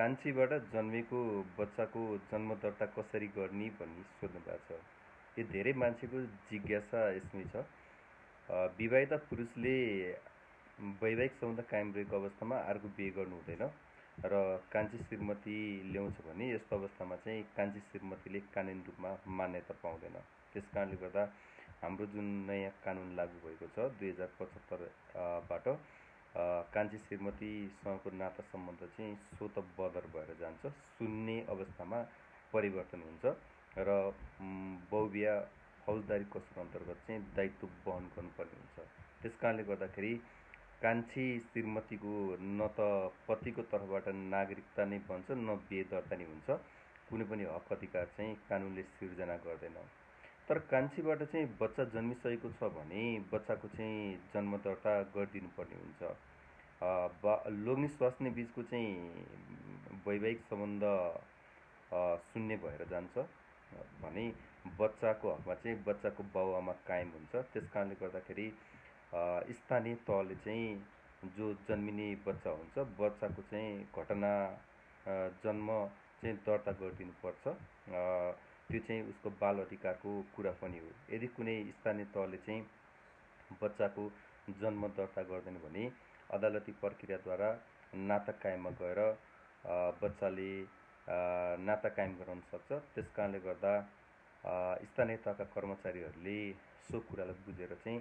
कान्छीबाट जन्मेको बच्चाको जन्म दर्ता कसरी गर्ने भनी सोध्नु भएको छ। यो धेरै मान्छेको जिज्ञासा यसमै छ। विवाहित पुरुषले वैवाहिक सम्बन्ध कायम रहेको अवस्थामा अर्को बिहे गर्नु हुँदैन र कान्छी श्रीमती ल्याउँछ भने यस्तो अवस्थामा चाहिँ कान्छी श्रीमतीले कानुनी रूपमा मान्यता पाउँदैन। त्यसकारणले गर्दा हाम्रो जुन नयाँ कानुन लागू भएको छ 2075बाट कान्छी श्रीमतीसँगको नाता सम्बन्ध चाहिँ स्वत बदर भएर जान्छ, सुन्ने अवस्थामा परिवर्तन हुन्छ र बहुविवाह फौजदारी कसुर अन्तर्गत चाहिँ दायित्व वहन गर्नुपर्ने हुन्छ। त्यसकारणले गर्दाखेरि कान्छी श्रीमतीको न त पतिको तर्फबाट नागरिकता नै बन्छ न बिहे दर्ता नै हुन्छ, कुनै पनि हक अधिकार चाहिँ कानुनले सिर्जना गर्दैन। तर कान्छीबाट चाहिँ बच्चा जन्मिसकेको छ भने बच्चाको चाहिँ जन्म दर्ता गरिदिनु पर्ने हुन्छ। लोग्ने स्वास्नी बिचको चाहिँ वैवाहिक सम्बन्ध शून्य भएर जान्छ भने बच्चाको हकमा चाहिँ बच्चाको बाउआमा कायम हुन्छ। त्यसकारणले गर्दाखेरि स्थानीय तहले चाहिँ जो जन्मिने बच्चा हुन्छ बच्चाको चाहिँ घटना जन्म चाहिँ दर्ता गरिदिनु पर्छ। त्यो चाहिँ उसको बाल अधिकारको कुरा पनि हो। यदि कुनै स्थानीय तहले चाहिँ बच्चाको जन्म दर्ता गर्दैन भने अदालती प्रक्रियाद्वारा नाता कायममा गएर बच्चाले नाता कायम गराउन सक्छ। त्यसकारणले गर्दा स्थानीय तहका कर्मचारीहरूले सो कुरालाई बुझेर चाहिँ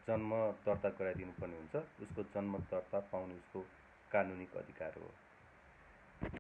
जन्म दर्ता गराइदिनु पर्ने हुन्छ। उसको जन्म दर्ता पाउने उसको कानुनी अधिकार हो।